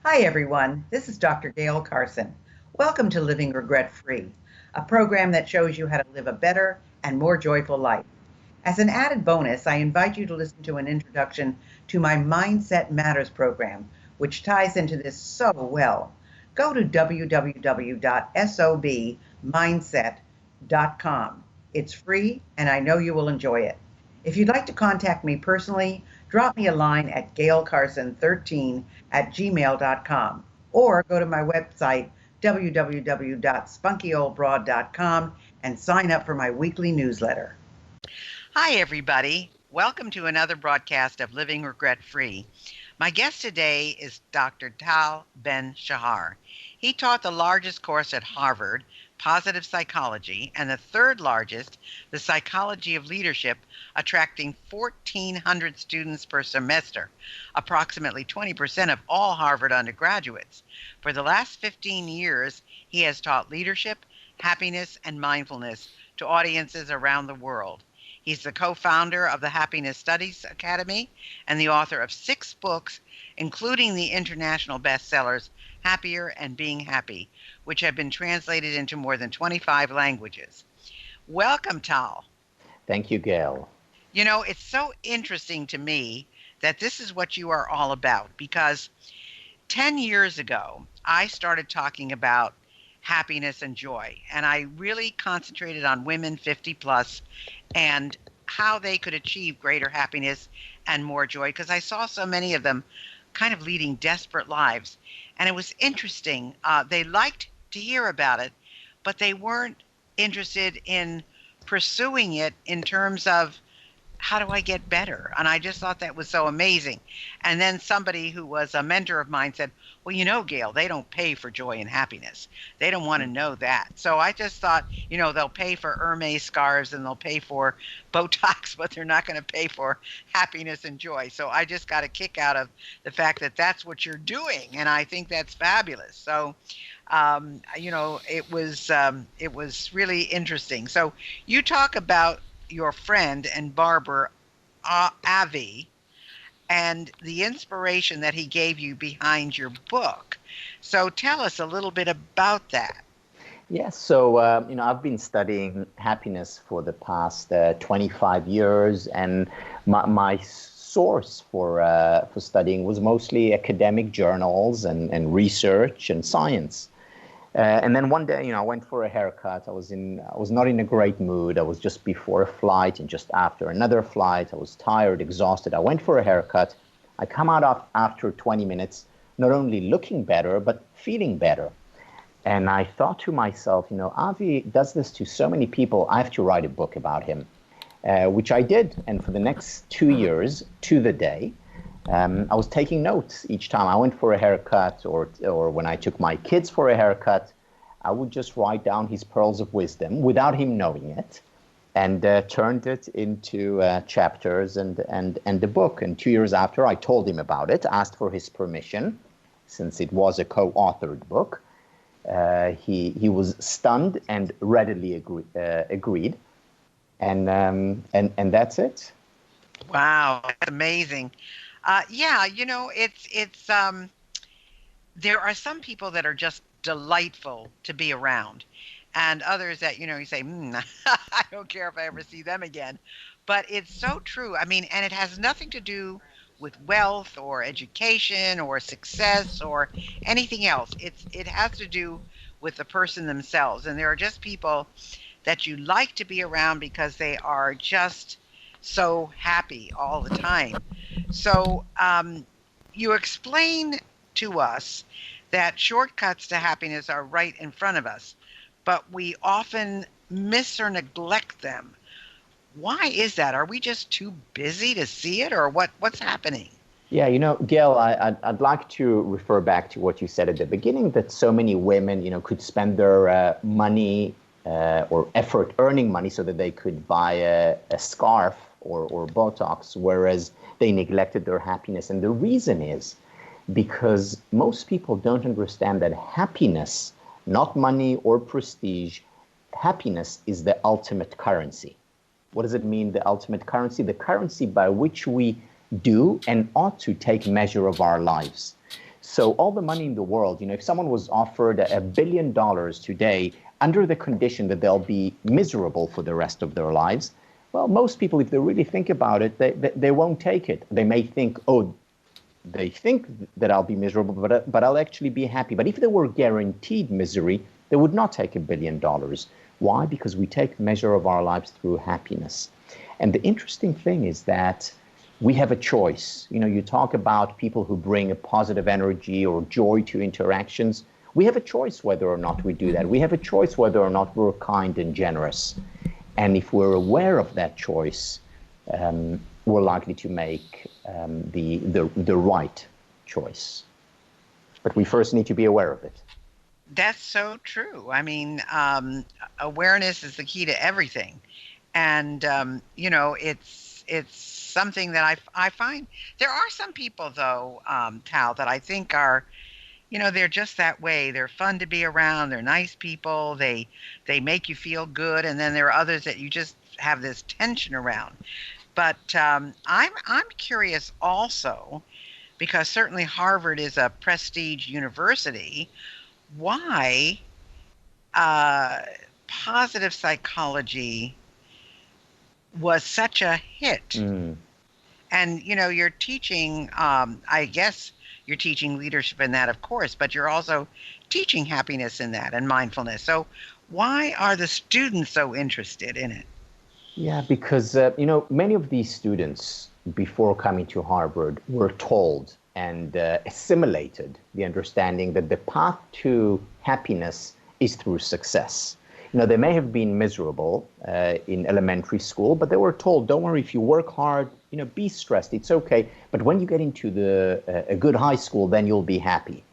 Hi, everyone. This is Dr. Gayle Carson. Welcome to Living Regret Free, a program that shows you how to live a better and more joyful life. As an added bonus, I invite you to listen to an introduction to my Mindset Matters program, which ties into this so well. Go to www.sobmindset.com. It's free, and I know you will enjoy it. If you'd like to contact me personally, drop me a line at gaylecarson13@gmail.com or go to my website, www.spunkyoldbroad.com, and sign up for my weekly newsletter. Hi, everybody. Welcome to another broadcast of Living Regret Free. My guest today is Dr. Tal Ben-Shahar. He taught the largest course at Harvard, Positive Psychology, and the third largest, the Psychology of Leadership, attracting 1,400 students per semester, approximately 20% of all Harvard undergraduates. For the last 15 years, he has taught leadership, happiness, and mindfulness to audiences around the world. He's the co-founder of the Happiness Studies Academy and the author of 6 books, including the international bestsellers Happier and Being Happy, which have been translated into more than 25 languages. Welcome, Tal. Thank you, Gayle. You know, it's so interesting to me that this is what you are all about, because 10 years ago, I started talking about happiness and joy, and I really concentrated on women 50 plus and how they could achieve greater happiness and more joy, because I saw so many of them kind of leading desperate lives. And it was interesting. They liked to hear about it, but they weren't interested in pursuing it in terms of, how do I get better? And I just thought that was so amazing. And then somebody who was a mentor of mine said, well, you know, Gayle, they don't pay for joy and happiness. They don't want to know that. So I just thought, you know, they'll pay for Hermes scarves and they'll pay for Botox, but they're not going to pay for happiness and joy. So I just got a kick out of the fact that that's what you're doing. And I think that's fabulous. So, you know, it was really interesting. So you talk about your friend and Barber, Avi, and the inspiration that he gave you behind your book. So tell us a little bit about that. Yes, so you know, I've been studying happiness for the past 25 years, and my source for studying was mostly academic journals and research and science. And then one day, you know, I went for a haircut. I was not in a great mood. I was just before a flight and just after another flight. I was tired, exhausted. I went for a haircut. I come out after 20 minutes, not only looking better, but feeling better. And I thought to myself, you know, Avi does this to so many people. I have to write a book about him, which I did. And for the next 2 years, to the day, I was taking notes each time I went for a haircut, or when I took my kids for a haircut. I would just write down his pearls of wisdom without him knowing it, and turned it into chapters and the book. And 2 years after, I told him about it, asked for his permission, since it was a co-authored book. He was stunned and readily agreed, and that's it. Wow, that's amazing. Yeah, you know, it's there are some people that are just delightful to be around, and others that, you know, you say, I don't care if I ever see them again. But it's so true. I mean, and it has nothing to do with wealth or education or success or anything else. It has to do with the person themselves. And there are just people that you like to be around because they are just so happy all the time. So you explain to us that shortcuts to happiness are right in front of us, but we often miss or neglect them. Why is that? Are we just too busy to see it, or what's happening? Yeah, you know, Gail, I'd like to refer back to what you said at the beginning, that so many women, you know, could spend their money or effort earning money so that they could buy a scarf or Botox, whereas they neglected their happiness. And the reason is because most people don't understand that happiness, not money or prestige, happiness is the ultimate currency. What does it mean, the ultimate currency? The currency by which we do and ought to take measure of our lives. So all the money in the world, if someone was offered $1 billion today under the condition that they'll be miserable for the rest of their lives, well, most people, if they really think about it, they won't take it. They may think, oh, they think that I'll be miserable, but I'll actually be happy. But if they were guaranteed misery, they would not take $1 billion. Why? Because we take measure of our lives through happiness. And the interesting thing is that we have a choice. You talk about people who bring a positive energy or joy to interactions. We have a choice whether or not we do that. We have a choice whether or not we're kind and generous. And if we're aware of that choice, we're likely to make the right choice. But we first need to be aware of it. That's so true. I mean, awareness is the key to everything. And, it's something that I find there are some people, though, Tal, that I think are, they're just that way. They're fun to be around. They're nice people. They make you feel good. And then there are others that you just have this tension around. But I'm curious also, because certainly Harvard is a prestige university, why positive psychology was such a hit. Mm. And, you're teaching, I guess you're teaching leadership in that, of course, but you're also teaching happiness in that and mindfulness. So why are the students so interested in it? Yeah, because, many of these students before coming to Harvard were told and assimilated the understanding that the path to happiness is through success. They may have been miserable in elementary school, but they were told, don't worry, if you work hard, be stressed, it's okay. But when you get into a good high school, then you'll be happy.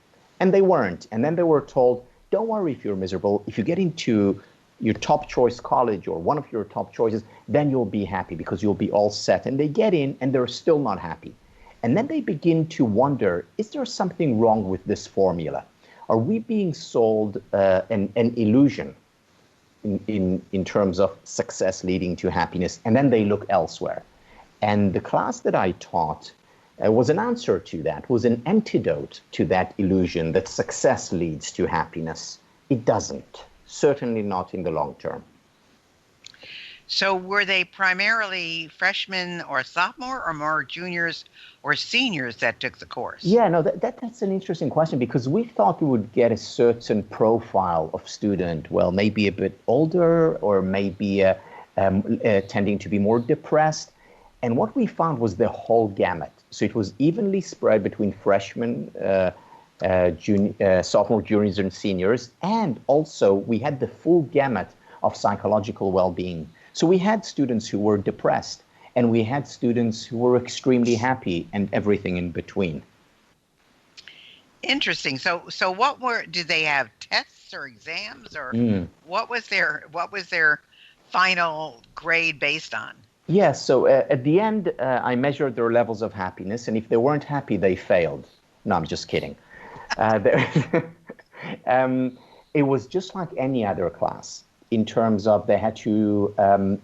And they weren't. And then they were told, don't worry if you're miserable. If you get into your top choice college or one of your top choices, then you'll be happy because you'll be all set. And they get in and they're still not happy. And then they begin to wonder, is there something wrong with this formula? Are we being sold an illusion in terms of success leading to happiness? And then they look elsewhere. And the class that I taught was an answer to that, was an antidote to that illusion that success leads to happiness. It doesn't, certainly not in the long term. So were they primarily freshmen or sophomore, or more juniors or seniors that took the course? Yeah, no, that's an interesting question, because we thought we would get a certain profile of student, well, maybe a bit older or maybe tending to be more depressed. And what we found was the whole gamut. So it was evenly spread between freshmen, sophomore, juniors, and seniors. And also we had the full gamut of psychological well-being. So we had students who were depressed, and we had students who were extremely happy, and everything in between. Interesting. So did they have tests or exams, or what was their final grade based on? Yeah, so at the end, I measured their levels of happiness, and if they weren't happy, they failed. No, I'm just kidding. It was just like any other class, in terms of they had to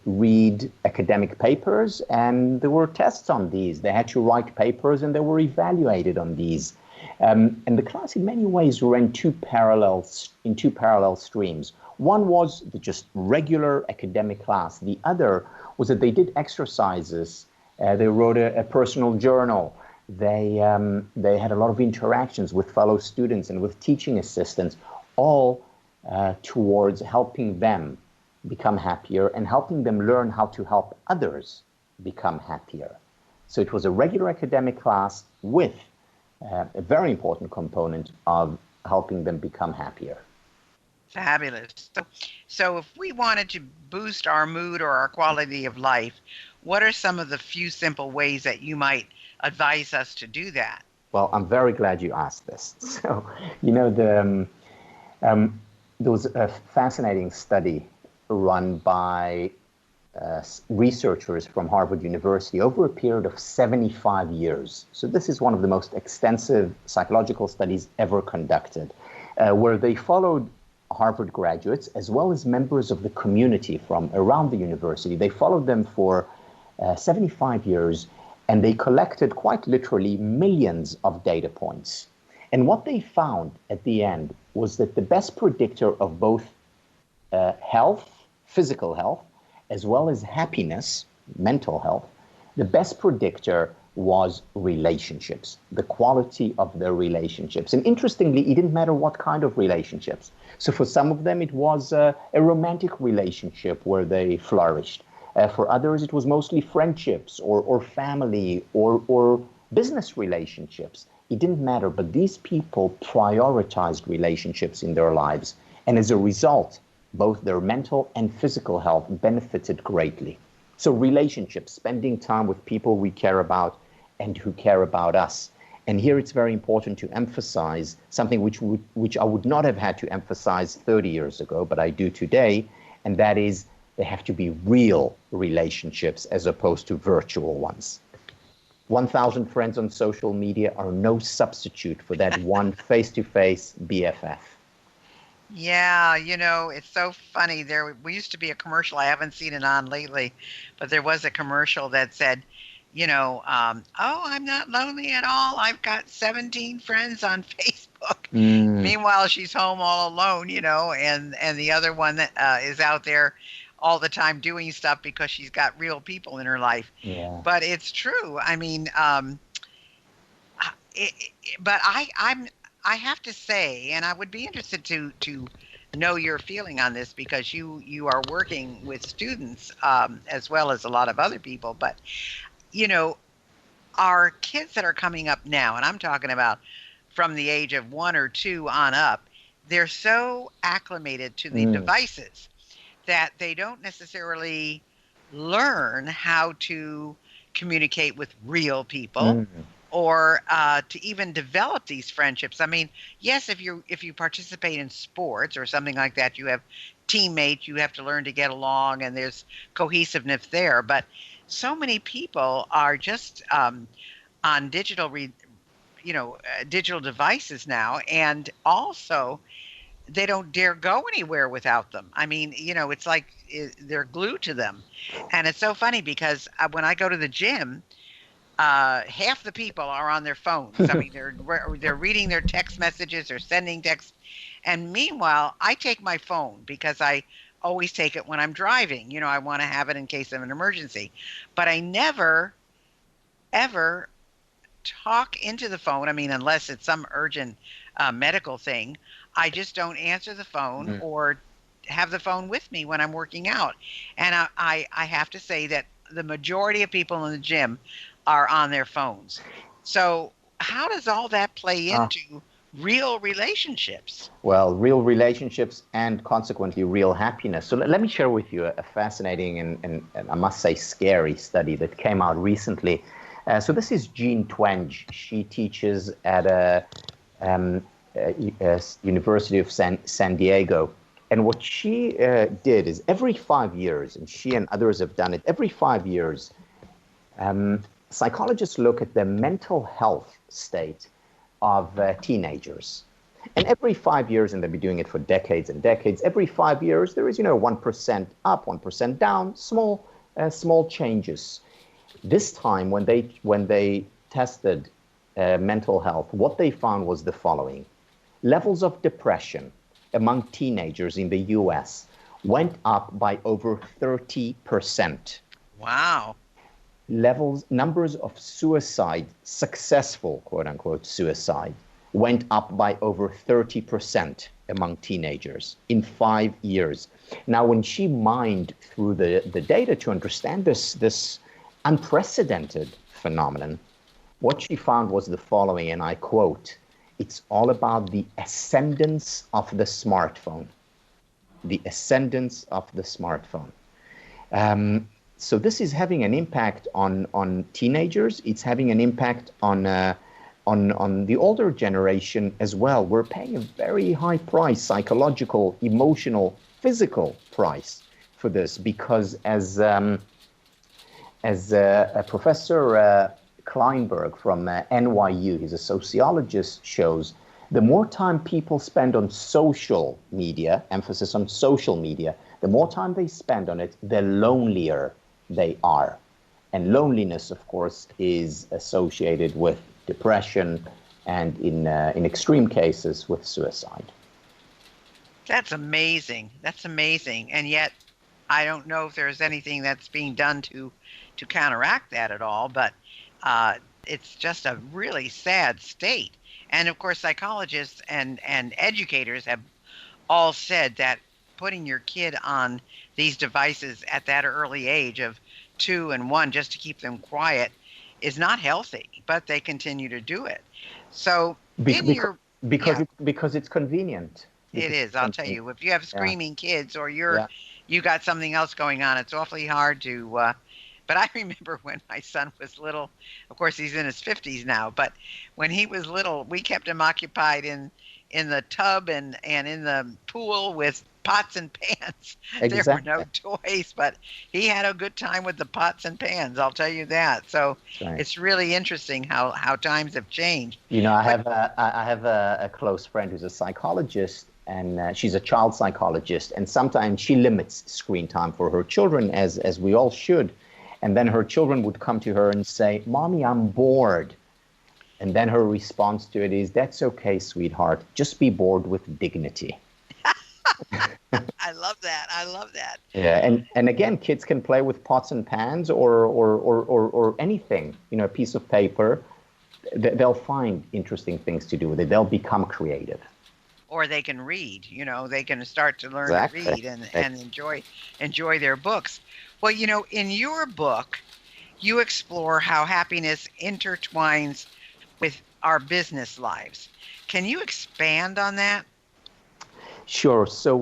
read academic papers, and there were tests on these. They had to write papers, and they were evaluated on these. And the class, in many ways, ran in two parallel streams. One was the just regular academic class. The other was that they did exercises. They wrote a personal journal. They had a lot of interactions with fellow students and with teaching assistants, all towards helping them become happier and helping them learn how to help others become happier. So it was a regular academic class with a very important component of helping them become happier. Fabulous. So if we wanted to boost our mood or our quality of life, what are some of the few simple ways that you might advise us to do that? Well, I'm very glad you asked this. So, there was a fascinating study run by researchers from Harvard University over a period of 75 years. So this is one of the most extensive psychological studies ever conducted, where they followed Harvard graduates as well as members of the community from around the university. They followed them for 75 years, and they collected quite literally millions of data points. And what they found at the end was that the best predictor of both health, physical health, as well as happiness, mental health, the best predictor was relationships, the quality of their relationships. And interestingly, it didn't matter what kind of relationships. So for some of them, it was a romantic relationship where they flourished. For others, it was mostly friendships or family or business relationships. It didn't matter, but these people prioritized relationships in their lives. And as a result, both their mental and physical health benefited greatly. So relationships, spending time with people we care about and who care about us. And here it's very important to emphasize something which I would not have had to emphasize 30 years ago, but I do today, and that is they have to be real relationships as opposed to virtual ones. 1,000 friends on social media are no substitute for that one face-to-face BFF. Yeah, it's so funny. We used to be a commercial. I haven't seen it on lately, but there was a commercial that said, oh, I'm not lonely at all. I've got 17 friends on Facebook. Meanwhile, she's home all alone, and the other one that is out there all the time doing stuff because she's got real people in her life. Yeah. But it's true. I mean, but I have to say, and I would be interested to know your feeling on this because you are working with students as well as a lot of other people. But our kids that are coming up now, and I'm talking about from the age of 1 or 2 on up, they're so acclimated to the devices that they don't necessarily learn how to communicate with real people or to even develop these friendships. I mean, yes, if you participate in sports or something like that, you have teammates, you have to learn to get along, and there's cohesiveness there. But so many people are just on digital devices now, and also they don't dare go anywhere without them. I mean, it's like they're glued to them. And it's so funny because when I go to the gym, half the people are on their phones. I mean, they're reading their text messages or sending texts. And meanwhile, I take my phone because I always take it when I'm driving. I want to have it in case of an emergency. But I never, ever talk into the phone. I mean, unless it's some urgent medical thing, I just don't answer the phone or have the phone with me when I'm working out. And I have to say that the majority of people in the gym are on their phones. So how does all that play into real relationships? Well, real relationships and consequently real happiness. So let me share with you a fascinating and I must say scary study that came out recently. So this is Jean Twenge. She teaches at a University of San Diego. And what she did is every 5 years, and she and others have done it, every 5 years, psychologists look at the mental health state of teenagers. And every 5 years, and they've been doing it for decades and decades, every 5 years there is, 1% up, 1% down, small changes. This time, when they tested mental health, what they found was the following. Levels of depression among teenagers in the US went up by over 30%. Wow. Numbers of suicide, successful, quote unquote, suicide, went up by over 30% among teenagers in 5 years. Now, when she mined through the data to understand this unprecedented phenomenon, what she found was the following, and I quote, "It's all about the ascendance of the smartphone." The ascendance of the smartphone. So this is having an impact on teenagers. It's having an impact on the older generation as well. We're paying a very high price, psychological, emotional, physical price for this, because as Professor Kleinberg from NYU, he's a sociologist, shows, the more time people spend on social media, emphasis on social media, the more time they spend on it, the lonelier they are. And loneliness, of course, is associated with depression, and in extreme cases with suicide. That's amazing. That's amazing. And yet, I don't know if there's anything that's being done to counteract that at all. But it's just a really sad state. And of course, psychologists and educators have all said that putting your kid on these devices at that early age of 2 and 1 just to keep them quiet is not healthy, but they continue to do it. So in your because yeah, because it's convenient. it Because is. it's I'll tell convenient. you, if you have Yeah, screaming kids or yeah. you got something else going on, it's awfully hard to. But I remember when my son was little. Of course, he's in his 50s now. But when he was little, we kept him occupied in the tub and in the pool with pots and pans. There were no Exactly. toys, but he had a good time with the pots and pans. I'll tell you that. So That's right. it's really interesting how times have changed. You know, But I have a close friend who's a psychologist, and she's a child psychologist, and sometimes she limits screen time for her children, as we all should. And then her children would come to her and say, "Mommy, I'm bored." And then her response to it is, "That's okay, sweetheart. Just be bored with dignity." I love that. I love that. Yeah, and again, kids can play with pots and pans or anything, you know, a piece of paper. They'll find interesting things to do with it. They'll become creative. Or they can read, they can start to learn to Exactly. read and enjoy their books. Well, in your book, you explore how happiness intertwines with our business lives. Can you expand on that? Sure. So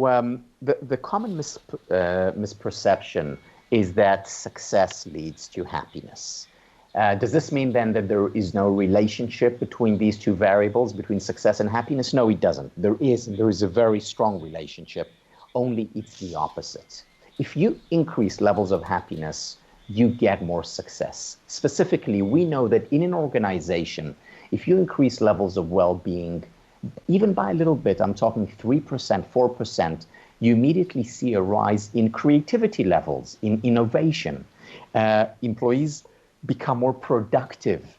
the common misperception is that success leads to happiness. Does this mean then that there is no relationship between these two variables, between success and happiness? No, it doesn't. There is, and there is a very strong relationship, only it's the opposite. If you increase levels of happiness, you get more success. Specifically, we know that in an organization, if you increase levels of well-being, even by a little bit, I'm talking 3%, 4%, you immediately see a rise in creativity levels, in innovation. Employees become more productive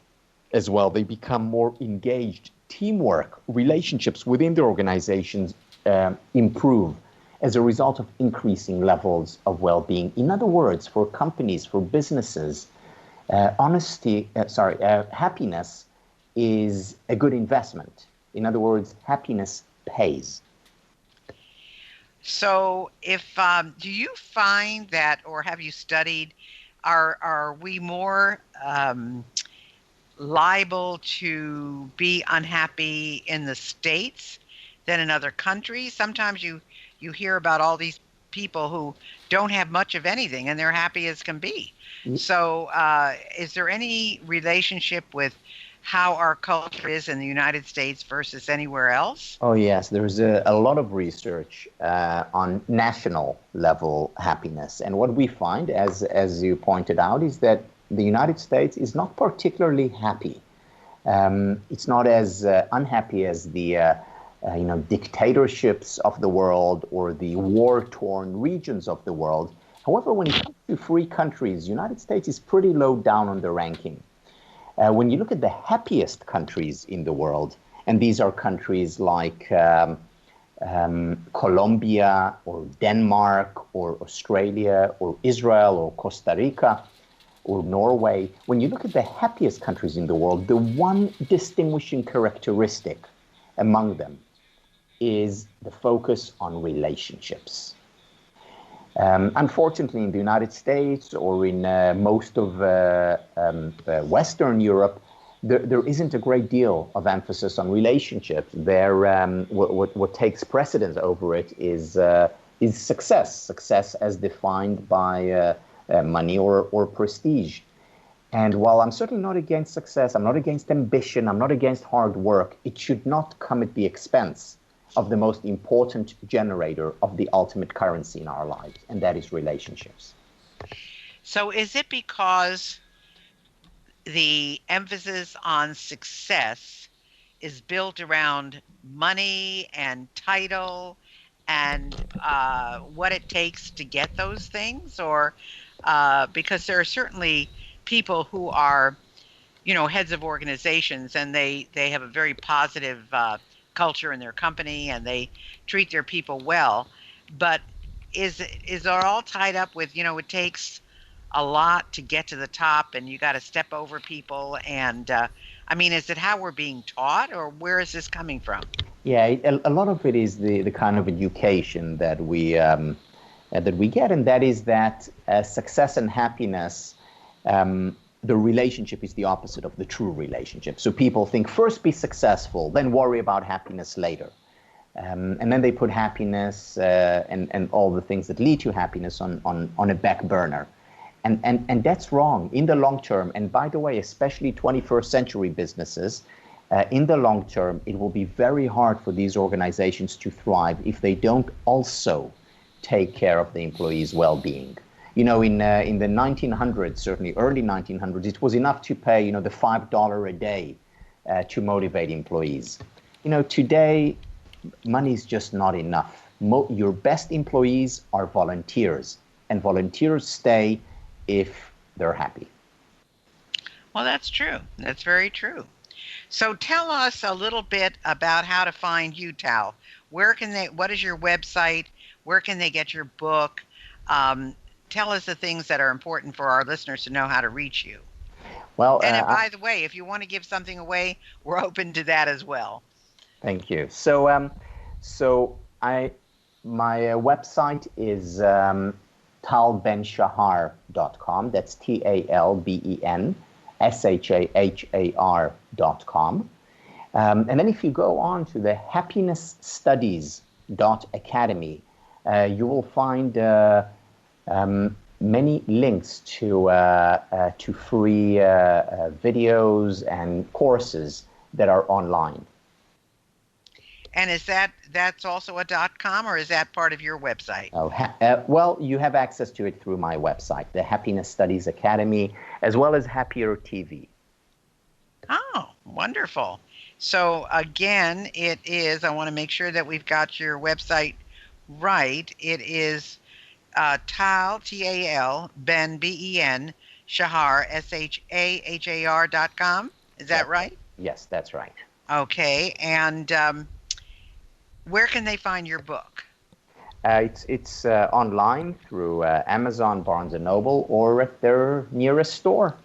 as well. They become more engaged. Teamwork, relationships within the organizations improve as a result of increasing levels of well-being. In other words, for companies, for businesses, happiness is a good investment. In other words, happiness pays. So, if do you find that, or have you studied, are we more liable to be unhappy in the States than in other countries? Sometimes you hear about all these people who don't have much of anything and they're happy as can be. So, is there any relationship with how our culture is in the United States versus anywhere else? Oh, yes, there's a lot of research on national level happiness. And what we find, as you pointed out, is that the United States is not particularly happy. It's not as unhappy as the dictatorships of the world or the war-torn regions of the world. However, when it comes to free countries, the United States is pretty low down on the ranking. When you look at the happiest countries in the world, and these are countries like Colombia or Denmark or Australia or Israel or Costa Rica or Norway, when you look at the happiest countries in the world, the one distinguishing characteristic among them is the focus on relationships. Unfortunately, in the United States or in most of Western Europe, there isn't a great deal of emphasis on relationships. What takes precedence over it is success as defined by money or prestige. And while I'm certainly not against success, I'm not against ambition, I'm not against hard work, it should not come at the expense of the most important generator of the ultimate currency in our lives, and that is relationships. So, is it because the emphasis on success is built around money and title and what it takes to get those things? Or because there are certainly people who are heads of organizations, and they have a very positive culture in their company, and they treat their people well. But is it all tied up with, it takes a lot to get to the top, and you got to step over people? And I mean, is it how we're being taught, or where is this coming from? Yeah, a lot of it is the kind of education that we get, and that is that success and happiness, the relationship is the opposite of the true relationship. So people think first be successful, then worry about happiness later. And then they put happiness and all the things that lead to happiness on a back burner. And that's wrong in the long term. And by the way, especially 21st century businesses, in the long term, it will be very hard for these organizations to thrive if they don't also take care of the employees' well-being. In the 1900s, certainly early 1900s, it was enough to pay, the $5 a day to motivate employees. Today, money is just not enough. Your best employees are volunteers, and volunteers stay if they're happy. Well, that's true. That's very true. So tell us a little bit about how to find you, Tal. What is your website? Where can they get your book? Tell us the things that are important for our listeners to know how to reach you. Well, and by the way, if you want to give something away, we're open to that as well. Thank you. So, my website is talbenshahar.com. That's TalBenshahar.com. And then if you go on to the happinessstudies.academy, you will find many links to free videos and courses that are online. And that's also a .com, or is that part of your website? Well, you have access to it through my website, the Happiness Studies Academy, as well as Happier TV. Oh, wonderful. So again, it is, I want to make sure that we've got your website right. It is Tal, T-A-L, Ben, B-E-N, Shahar, SHAHAR.com. Is that right? Yes, that's right. Okay, and where can they find your book? It's online through Amazon, Barnes & Noble, or at their nearest store.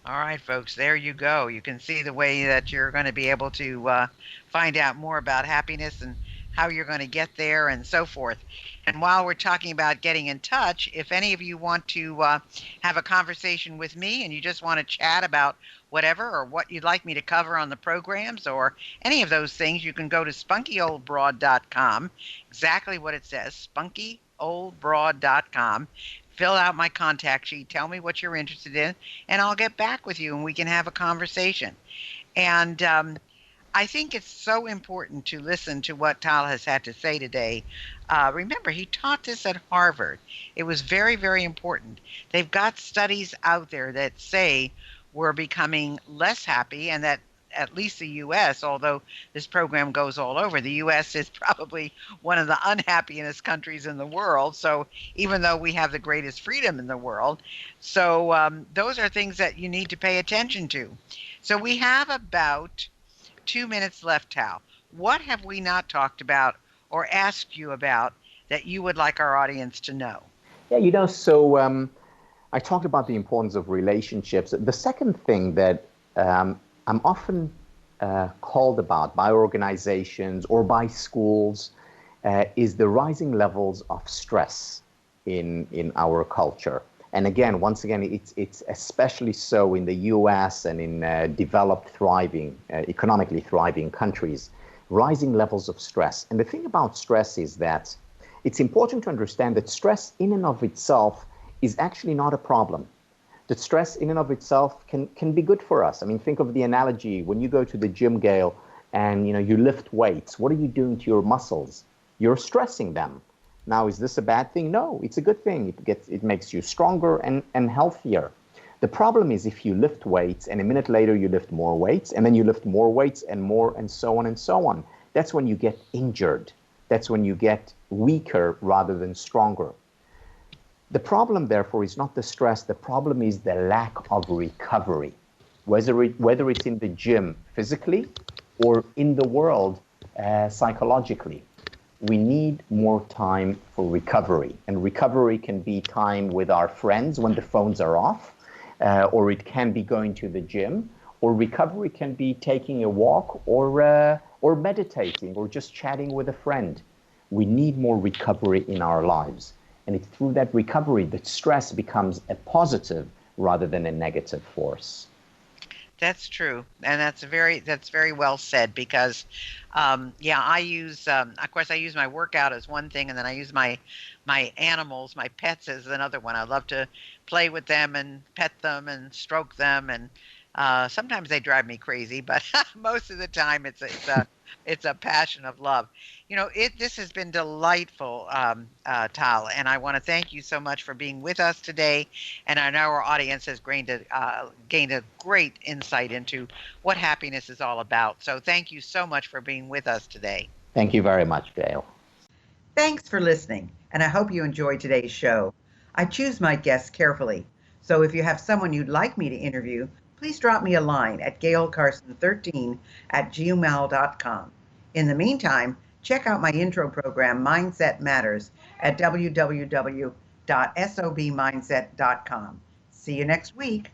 All right, folks, there you go. You can see the way that you're going to be able to find out more about happiness and how you're going to get there and so forth. And while we're talking about getting in touch, if any of you want to have a conversation with me and you just want to chat about whatever or what you'd like me to cover on the programs or any of those things, you can go to spunkyoldbroad.com, exactly what it says, spunkyoldbroad.com. Fill out my contact sheet, tell me what you're interested in, and I'll get back with you and we can have a conversation. And I think it's so important to listen to what Tal has had to say today. Remember, he taught this at Harvard. It was very, very important. They've got studies out there that say we're becoming less happy, and that at least the U.S., although this program goes all over, the U.S. is probably one of the unhappiest countries in the world. So even though we have the greatest freedom in the world, so those are things that you need to pay attention to. So we have about 2 minutes left, Tal. What have we not talked about or asked you about that you would like our audience to know? Yeah, so I talked about the importance of relationships. The second thing that I'm often called about by organizations or by schools is the rising levels of stress in our culture. And again, once again, it's especially so in the U.S. and in developed, economically thriving countries, rising levels of stress. And the thing about stress is that it's important to understand that stress in and of itself is actually not a problem. That stress in and of itself can be good for us. I mean, think of the analogy when you go to the gym, Gayle, and you lift weights. What are you doing to your muscles? You're stressing them. Now, is this a bad thing? No, it's a good thing. It makes you stronger and healthier. The problem is if you lift weights and a minute later you lift more weights and then you lift more weights and more and so on and so on. That's when you get injured. That's when you get weaker rather than stronger. The problem, therefore, is not the stress. The problem is the lack of recovery. whether it's in the gym physically or in the world psychologically. We need more time for recovery. And recovery can be time with our friends when the phones are off, or it can be going to the gym, or recovery can be taking a walk or meditating or just chatting with a friend. We need more recovery in our lives. And it's through that recovery that stress becomes a positive rather than a negative force. That's true, and that's very well said because, I use of course I use my workout as one thing, and then I use my animals, my pets as another one. I love to play with them and pet them and stroke them, and sometimes they drive me crazy, but most of the time it's a passion of love. This has been delightful, Tal, and I want to thank you so much for being with us today. And I know our audience has gained a great insight into what happiness is all about. So thank you so much for being with us today. Thank you very much, Gayle. Thanks for listening, and I hope you enjoyed today's show. I choose my guests carefully, so if you have someone you'd like me to interview, please drop me a line at gaylecarson13@gmail.com. In the meantime, check out my intro program, Mindset Matters, at www.sobmindset.com. See you next week.